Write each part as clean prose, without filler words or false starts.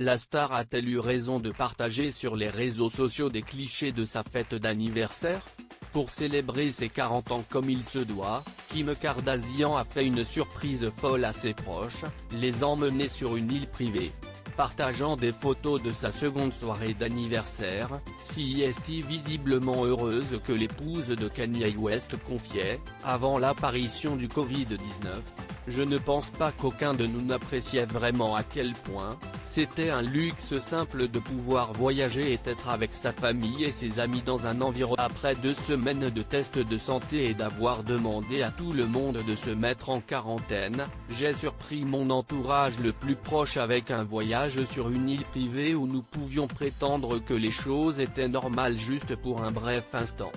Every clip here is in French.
La star a-t-elle eu raison de partager sur les réseaux sociaux des clichés de sa fête d'anniversaire? Pour célébrer ses 40 ans comme il se doit, Kim Kardashian a fait une surprise folle à ses proches, les emmener sur une île privée. Partageant des photos de sa seconde soirée d'anniversaire, CEST visiblement heureuse que l'épouse de Kanye West confiait, avant l'apparition du Covid-19, « Je ne pense pas qu'aucun de nous n'appréciait vraiment à quel point c'était un luxe simple de pouvoir voyager et être avec sa famille et ses amis dans un environnement après 2 semaines de tests de santé et d'avoir demandé à tout le monde de se mettre en quarantaine, j'ai surpris mon entourage le plus proche avec un voyage sur une île privée où nous pouvions prétendre que les choses étaient normales juste pour un bref instant.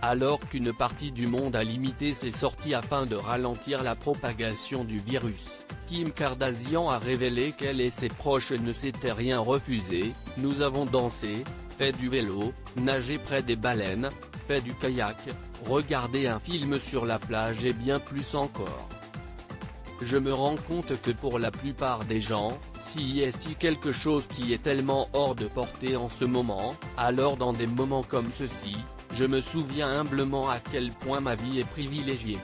Alors qu'une partie du monde a limité ses sorties afin de ralentir la propagation du virus, Kim Kardashian a révélé qu'elle et ses proches ne s'étaient rien refusé. « Nous avons dansé, fait du vélo, nagé près des baleines, fait du kayak, regardé un film sur la plage et bien plus encore. Je me rends compte que pour la plupart des gens, s'il y a quelque chose qui est tellement hors de portée en ce moment, alors dans des moments comme ceux-ci, je me souviens humblement à quel point ma vie est privilégiée. »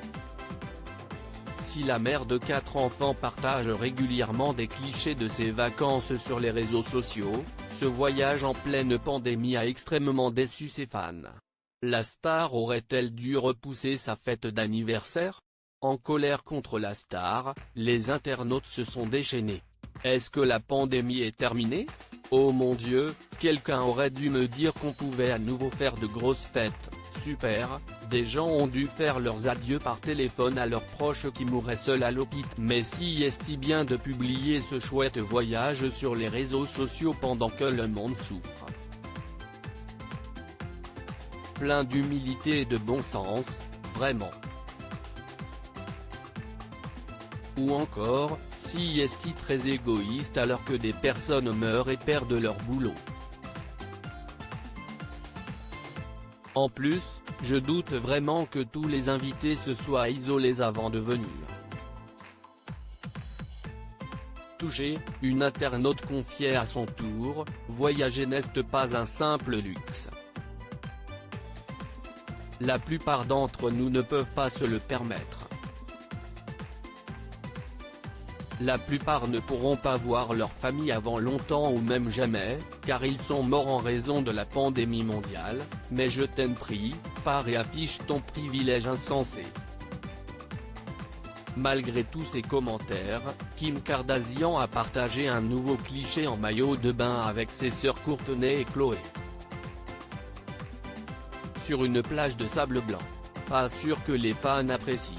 Si la mère de 4 enfants partage régulièrement des clichés de ses vacances sur les réseaux sociaux, ce voyage en pleine pandémie a extrêmement déçu ses fans. La star aurait-elle dû repousser sa fête d'anniversaire? En colère contre la star, les internautes se sont déchaînés. Est-ce que la pandémie est terminée? Oh mon Dieu, quelqu'un aurait dû me dire qu'on pouvait à nouveau faire de grosses fêtes, super. Des gens ont dû faire leurs adieux par téléphone à leurs proches qui mouraient seuls à l'hôpital. Mais si est-il bien de publier ce chouette voyage sur les réseaux sociaux pendant que le monde souffre? Plein d'humilité et de bon sens, vraiment. Ou encore, si est-il très égoïste alors que des personnes meurent et perdent leur boulot. En plus, je doute vraiment que tous les invités se soient isolés avant de venir. Touchée, une internaute confiait à son tour, « Voyager n'est pas un simple luxe. La plupart d'entre nous ne peuvent pas se le permettre. La plupart ne pourront pas voir leur famille avant longtemps ou même jamais, car ils sont morts en raison de la pandémie mondiale, mais je t'en prie, pars et affiche ton privilège insensé. » Malgré tous ces commentaires, Kim Kardashian a partagé un nouveau cliché en maillot de bain avec ses sœurs Kourtney et Khloé. Sur une plage de sable blanc. Pas sûr que les fans apprécient.